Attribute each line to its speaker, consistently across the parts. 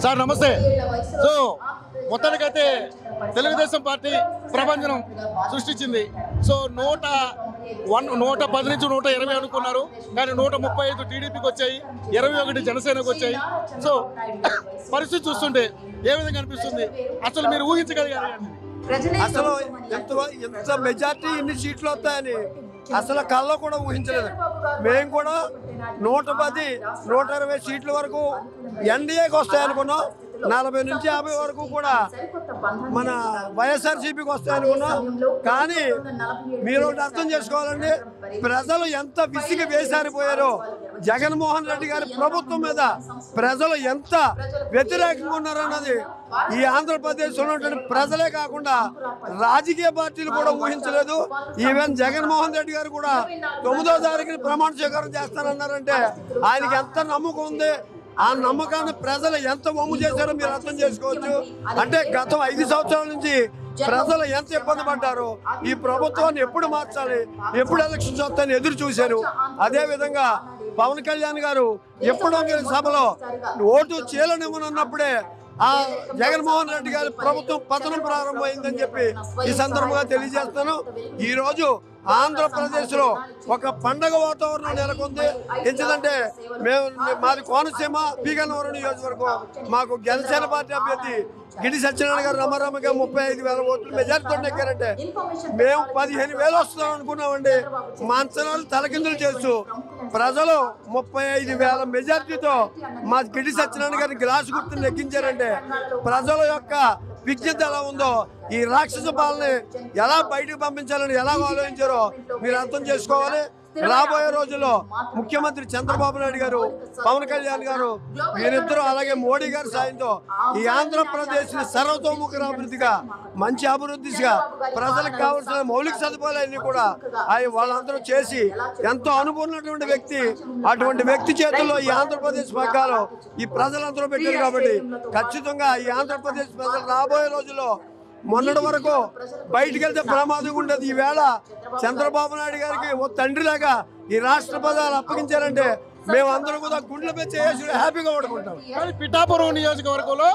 Speaker 1: Sir నమస్తే. So మొత్తానికైతే Telugu Desam party ప్రభంజనం సృష్టించింది. సో 110 నుంచి 120 అనుకున్నారు, కానీ 135 టీడీపీకి వచ్చాయి, 21 జనసేనకు వచ్చాయి. సో పరిస్థితి చూస్తుంటే ఏ విధంగా అనిపిస్తుంది? అసలు మీరు ఊహించగలిగారు?
Speaker 2: అసలు ఎంత మెజార్టీ ఇన్ని సీట్లు వస్తాయని అసలు కల్లో కూడా ఊహించలేదు. మేము కూడా 110, 120 సీట్ల వరకు ఎన్డీఏకి వస్తాయనుకున్నాం. 40 నుంచి 50 వరకు కూడా మన వైఎస్ఆర్సీపీకి వస్తాయనుకున్నాం. కానీ మీరు అర్థం చేసుకోవాలండి, ప్రజలు ఎంత విసిగి వేసారిపోయారో, జగన్మోహన్ రెడ్డి గారి ప్రభుత్వం మీద ప్రజలు ఎంత వ్యతిరేకంగా ఉన్నారన్నది ఈ ఆంధ్రప్రదేశ్లో ఉన్నటువంటి ప్రజలే కాకుండా రాజకీయ పార్టీలు కూడా ఊహించలేదు. ఈవెన్ జగన్మోహన్ రెడ్డి గారు కూడా 9వ తారీఖున ప్రమాణ స్వీకారం చేస్తానన్నారంటే ఆయనకి ఎంత నమ్మకం ఉంది, ఆ నమ్మకాన్ని ప్రజలు ఎంత వమ్ము చేశారో మీరు అర్థం చేసుకోవచ్చు. అంటే గత 5 సంవత్సరాల నుంచి ప్రజలు ఎంత ఇబ్బంది పడ్డారో, ఈ ప్రభుత్వాన్ని ఎప్పుడు మార్చాలి, ఎప్పుడు ఎలక్షన్స్ వస్తాయని ఎదురు చూశారు. అదే విధంగా పవన్ కళ్యాణ్ గారు ఎప్పుడో సభలో ఓటు చేయలేనివ్వనన్నప్పుడే ఆ జగన్మోహన్ రెడ్డి గారి ప్రభుత్వం పతనం ప్రారంభమైందని చెప్పి ఈ సందర్భంగా తెలియజేస్తాను. ఈ రోజు ఆంధ్రప్రదేశ్ లో ఒక పండగ వాతావరణం నెలకొంది. ఎందుకంటే మాది కోనసీమ పీగన్నవరం నియోజకవర్గం. మాకు జనసేన పార్టీ అభ్యర్థి గిడి సత్యనారాయణ గారు రమారామగా 35,000 ఓట్లు మెజార్టీతో ఎక్కారంటే మేము 15,000 వస్తున్నాం అనుకున్నామండి. మా అంచనాలు తలకిందులు చేస్తూ ప్రజలు 35,000 మెజార్టీతో మా గిడి సత్యనారాయణ గారిని గ్లాసు గుర్తుని ఎక్కించారంటే ప్రజల యొక్క విజ్ఞత ఎలా ఉందో, ఈ రాక్షస పాలన ఎలా బయటకు పంపించాలని ఎలా ఆలోచించారో మీరు అర్థం చేసుకోవాలి. రాబోయే రోజుల్లో ముఖ్యమంత్రి చంద్రబాబు నాయుడు గారు, పవన్ కళ్యాణ్ గారు వీరిద్దరూ అలాగే మోడీ గారి సాయంతో ఈ ఆంధ్రప్రదేశ్ ని సర్వతోముఖ అభివృద్ధిగా, మంచి అభివృద్ధిగా, ప్రజలకు కావాల్సిన మౌలిక సదుపాయాలన్నీ కూడా వాళ్ళందరూ చేసి ఎంతో అనుభవం వ్యక్తి, అటువంటి వ్యక్తి చేతుల్లో ఈ ఆంధ్రప్రదేశ్ పగ్గాలు ఈ ప్రజలందరూ పెట్టారు. కాబట్టి ఖచ్చితంగా ఈ ఆంధ్రప్రదేశ్ ప్రజలు రాబోయే రోజుల్లో మొన్నటి వరకు బయటికి వెళ్తే ప్రమాదం ఉండేది. ఈవేళ చంద్రబాబు నాయుడు గారికి ఓ తండ్రిలాగా ఈ రాష్ట్ర ప్రజలు అప్పగించారంటే మేమందరం కూడా గుండెల మీద చేసి హ్యాపీగా ఓడుకుంటాం.
Speaker 1: పిఠాపురం నియోజకవర్గంలో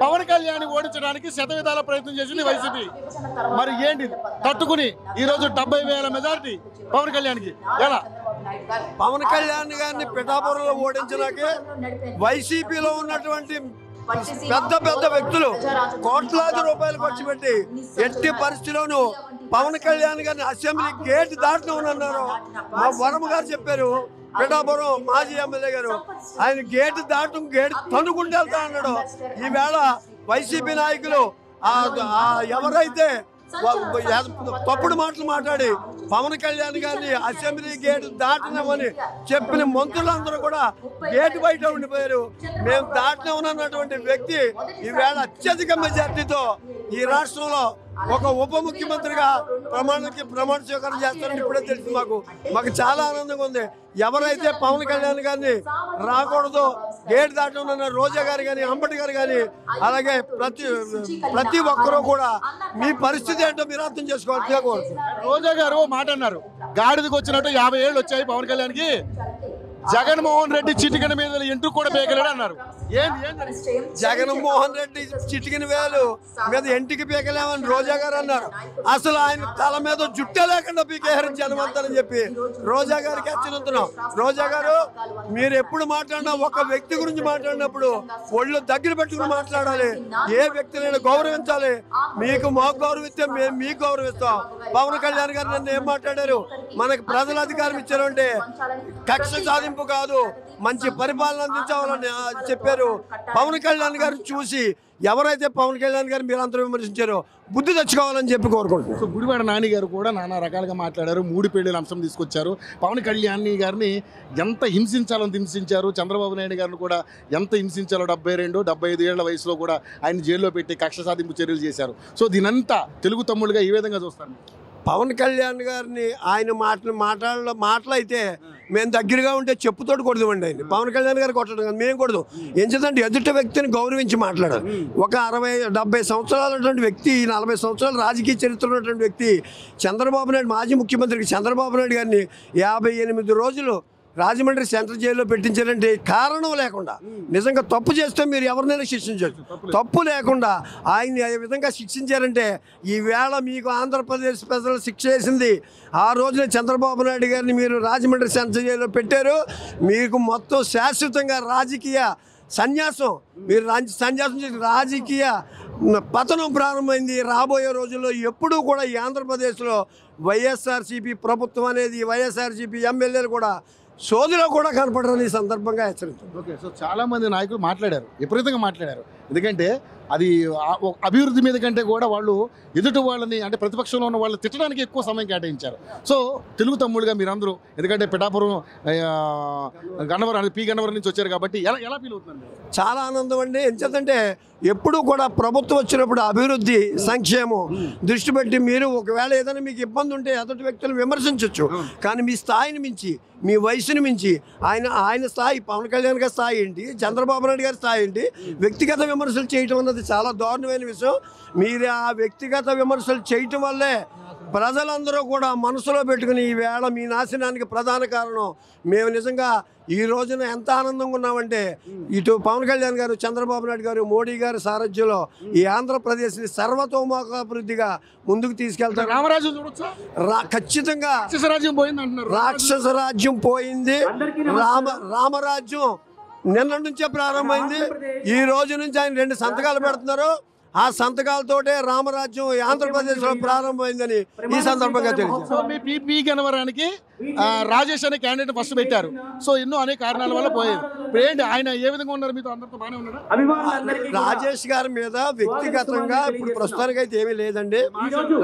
Speaker 1: పవన్ కళ్యాణ్ ఓడించడానికి శతవిధాల ప్రయత్నం చేసింది వైసీపీ. మరి ఏంటి తట్టుకుని ఈ రోజు 70,000 మెజారిటీ పవన్ కళ్యాణ్కి ఎలా?
Speaker 2: పవన్ కళ్యాణ్ గారిని పిఠాపురంలో ఓడించడానికి వైసీపీలో ఉన్నటువంటి పెద్ద వ్యక్తులు కోట్లాది రూపాయలు ఖర్చు పెట్టి ఎట్టి పరిస్థితిలోనూ పవన్ కళ్యాణ్ గారిని అసెంబ్లీ గేట్ దాటనన్నారు. మా వరమ గారు చెప్పారు, పిఠాపురం మాజీ ఎమ్మెల్యే గారు, ఆయన గేట్ తన్నుకుంటూ వెళ్తా అన్నాడు. ఈవేళ వైసీపీ నాయకులు ఎవరైతే తప్పుడు మాటలు మాట్లాడి పవన్ కళ్యాణ్ గారిని అసెంబ్లీ గేటు దాటినామని చెప్పిన మంత్రులందరూ కూడా గేటు బయట ఉండిపోయారు. మేము దాటినామన్నటువంటి వ్యక్తి ఈవేళ అత్యధిక మెజార్టీతో ఈ రాష్ట్రంలో ఒక ఉప ముఖ్యమంత్రిగా ప్రమాణ స్వీకారం చేస్తారని ఇప్పుడే తెలిసి మాకు చాలా ఆనందంగా ఉంది. ఎవరైతే పవన్ కళ్యాణ్ గారిని రాకూడదు గేట్ దాటనున్న రోజా గారు కానీ, అంబటి గారు కానీ, అలాగే ప్రతి ఒక్కరూ కూడా మీ పరిస్థితి ఏంటో మీరు అర్థం చేసుకోవాలి.
Speaker 1: రోజా గారు మాట అన్నారు, గాడిదకి వచ్చినట్టు 50 ఏళ్ళు వచ్చాయి పవన్ కళ్యాణ్కి, జగన్మోహన్ రెడ్డి చిటికెన మీద ఎంట్రు కూడా పీకలేడు అన్నారు.
Speaker 2: జగన్మోహన్ రెడ్డి చిటికెన వేలు మీద ఎంటికి పీకలేమని రోజా గారు అన్నారు. అసలు ఆయన తల మీద జుట్టే లేకుండా పీకేహారు జనమంతారని చెప్పి రోజా గారికి హెచ్చరిస్తున్నాం. రోజా గారు, మీరు ఎప్పుడు మాట్లాడినా ఒక వ్యక్తి గురించి మాట్లాడినప్పుడు ఒళ్ళు దగ్గర పెట్టుకుని మాట్లాడాలి. ఏ వ్యక్తినైనా గౌరవించాలి. మాకు గౌరవిస్తే మేము మీకు గౌరవిస్తాం. పవన్ కళ్యాణ్ గారు నన్ను ఏం మాట్లాడారు, మనకు ప్రజల అధికారం ఇచ్చారు అంటే కక్ష సాధింపు కాదు, మంచి పరిపాలన అందించాలని చెప్పారు. పవన్ కళ్యాణ్ గారు చూసి ఎవరైతే పవన్ కళ్యాణ్ గారు మీరందరూ విమర్శించారో బుద్ధి తెచ్చుకోవాలని చెప్పి కోరుకుంటున్నారు.
Speaker 1: సో గుడివాడ నాని గారు కూడా నానా రకాలుగా మాట్లాడారు. 3 పెళ్లిల అంశం తీసుకొచ్చారు. పవన్ కళ్యాణ్ గారిని ఎంత హింసించారు, చంద్రబాబు నాయుడు గారిని కూడా ఎంత హింసించారో, 72, 75 ఏళ్ల వయసులో కూడా ఆయన జైల్లో పెట్టి కక్ష సాధింపు చర్యలు చేశారు. సో దీనంతా తెలుగు తమ్ముళ్ళుగా ఈ విధంగా చూస్తారు.
Speaker 2: పవన్ కళ్యాణ్ గారిని ఆయన మాటలు అయితే మేము దగ్గరగా ఉంటే చెప్పుతోటి కొడదామండి. ఆయన పవన్ కళ్యాణ్ గారు కొట్టడం కానీ మేము కొడదాం. ఎందుకంటే ఎదుటి వ్యక్తిని గౌరవించి మాట్లాడాలి. ఒక 60-70 సంవత్సరాల వ్యక్తి, 40 సంవత్సరాల రాజకీయ చరిత్ర ఉన్నటువంటి వ్యక్తి చంద్రబాబు నాయుడు, మాజీ ముఖ్యమంత్రికి చంద్రబాబు నాయుడు గారిని 58 రోజులు రాజమండ్రి సెంట్రల్ జైల్లో పెట్టించారంటే కారణం లేకుండా, నిజంగా తప్పు చేస్తే మీరు ఎవరినైనా శిక్షించవచ్చు, తప్పు లేకుండా ఆయన్ని ఏ విధంగా శిక్షించారంటే ఈవేళ మీకు ఆంధ్రప్రదేశ్ ప్రజలు శిక్ష వేసింది. ఆ రోజున చంద్రబాబు నాయుడు గారిని మీరు రాజమండ్రి సెంట్రల్ జైల్లో పెట్టారు. మీకు మొత్తం శాశ్వతంగా రాజకీయ సన్యాసం, మీరు సన్యాసం చేసి రాజకీయ పతనం ప్రారంభమైంది. రాబోయే రోజుల్లో ఎప్పుడూ కూడా ఈ ఆంధ్రప్రదేశ్లో వైఎస్ఆర్సీపీ ప్రభుత్వం అనేది, వైఎస్ఆర్సీపీ ఎమ్మెల్యేలు కూడా సోదిలో కూడా కనపడరని ఈ సందర్భంగా హెచ్చరించారు.
Speaker 1: ఓకే, సో చాలామంది నాయకులు మాట్లాడారు, విపరీతంగా మాట్లాడారు. ఎందుకంటే అది అభివృద్ధి మీద కంటే కూడా వాళ్ళు ఎదుటి వాళ్ళని, అంటే ప్రతిపక్షంలో ఉన్న వాళ్ళు తిట్టడానికి ఎక్కువ సమయం కేటాయించారు. సో తెలుగు తమ్ముడుగా మీరందరూ, ఎందుకంటే పిఠాపురం గన్నవరం పి గన్నవరం నుంచి వచ్చారు కాబట్టి ఎలా ఫీల్ అవుతుంది?
Speaker 2: చాలా ఆనందం అండి. ఎందుకంటే ఎప్పుడూ కూడా ప్రభుత్వం వచ్చినప్పుడు అభివృద్ధి, సంక్షేమం దృష్టి పెట్టి మీరు ఒకవేళ ఏదైనా మీకు ఇబ్బంది ఉంటే ఎదుటి వ్యక్తులు విమర్శించవచ్చు, కానీ మీ స్థాయిని మించి, మీ వయసుని మించి ఆయన స్థాయి, పవన్ కళ్యాణ్ గారి స్థాయి ఏంటి, చంద్రబాబు నాయుడు గారి స్థాయి ఏంటి, వ్యక్తిగత విమర్శలు చేయటం అన్నది చాలా దారుణమైన విషయం. మీరు ఆ వ్యక్తిగత విమర్శలు చేయటం వల్లే ప్రజలందరూ కూడా మనసులో పెట్టుకుని ఈవేళ మీ నాశనానికి ప్రధాన కారణం. మేము నిజంగా ఈ రోజున ఎంత ఆనందంగా ఉన్నామంటే, ఇటు పవన్ కళ్యాణ్ గారు, చంద్రబాబు నాయుడు గారు, మోడీ గారి సారథ్యంలో ఈ ఆంధ్రప్రదేశ్ని సర్వతోముఖాభివృద్ధిగా ముందుకు తీసుకెళ్తారు.
Speaker 1: రామరాజు చూడొచ్చా?
Speaker 2: ఖచ్చితంగా
Speaker 1: రాజ్యం పోయింది అంటున్నారు.
Speaker 2: రాక్షస రాజ్యం పోయింది, రామరాజ్యం నిన్న నుంచే ప్రారంభమైంది. ఈ రోజు నుంచి ఆయన 2 సంతకాలు పెడుతున్నారు. ఆ సంతకాలతోటే రామరాజ్యం ఆంధ్రప్రదేశ్లో ప్రారంభమైందని ఈ సందర్భంగా తెలియదు.
Speaker 1: పి గన్నవరానికి రాజేష్ అనే క్యాండిడేట్ ఫస్ట్ పెట్టారు. సో ఎన్నో అనేక కారణాల వల్ల పోయేది. ఇప్పుడు ఏంటి ఆయన ఏ విధంగా ఉన్నారు? మీతో అందరితో బాగానే ఉన్నారా?
Speaker 2: రాజేష్ గారి మీద వ్యక్తిగతంగా ఇప్పుడు ప్రస్తుతానికి అయితే ఏమీ లేదండి.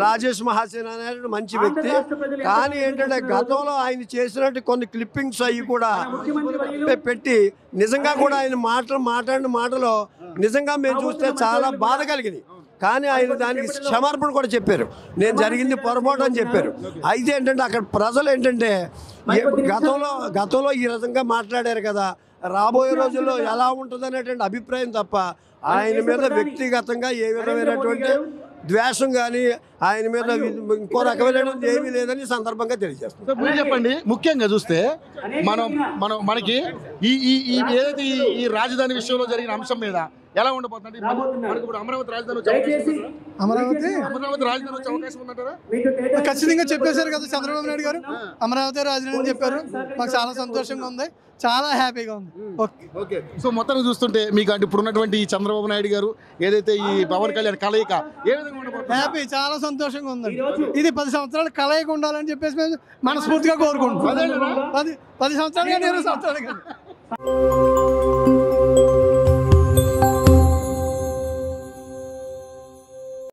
Speaker 2: రాజేష్ మహాసేన అనేది మంచి వ్యక్తి, కానీ ఏంటంటే గతంలో ఆయన చేసినట్టు కొన్ని క్లిప్పింగ్స్ అవి కూడా పెట్టి నిజంగా కూడా ఆయన మాట్లాడిన మాటలో నిజంగా మేము చూస్తే చాలా బాధ కలిగింది. కానీ ఆయన దానికి క్షమార్పణ కూడా చెప్పారు, నేను జరిగింది పొరపాటు అని చెప్పారు. అయితే ఏంటంటే అక్కడ ప్రజలు ఏంటంటే గతంలో ఈ విధంగా మాట్లాడారు కదా, రాబోయే రోజుల్లో ఎలా ఉంటుంది అనేటువంటి అభిప్రాయం తప్ప ఆయన మీద వ్యక్తిగతంగా ఏ విధమైనటువంటి ద్వేషం కానీ ఆయన మీద ఇంకో రకమైన ఏమీ లేదని సందర్భంగా తెలియజేస్తుంది.
Speaker 1: మీరు చెప్పండి, ముఖ్యంగా చూస్తే మనకి ఈ ఏదైతే ఈ రాజధాని విషయంలో జరిగిన అంశం మీద ఎలా ఉండబోతుంది? మనకి ఇప్పుడు అమరావతి రాజధాని వచ్చే అవకాశం ఉందంటారా?
Speaker 3: ఖచ్చితంగా చెప్పేశారు కదా చంద్రబాబు నాయుడు గారు, అమరావతి రాజధాని అని చెప్పారు. మాకు చాలా సంతోషంగా ఉంది, చాలా హ్యాపీగా ఉంది.
Speaker 1: ఓకే, సో మొత్తం చూస్తుంటే మీకు అంటే ఇప్పుడు ఉన్నటువంటి ఈ చంద్రబాబు నాయుడు గారు ఏదైతే ఈ పవన్ కళ్యాణ్ కలయిక ఏ విధంగా ఉండబోతుంది?
Speaker 3: హ్యాపీ, చాలా సంతోషంగా ఉందండి. ఇది 10 సంవత్సరాలు కలయిక ఉండాలని చెప్పేసి మేము మనస్ఫూర్తిగా కోరుకుంటున్నాం. 10 సంవత్సరాలు కానీ 20 సంవత్సరాలు కానీ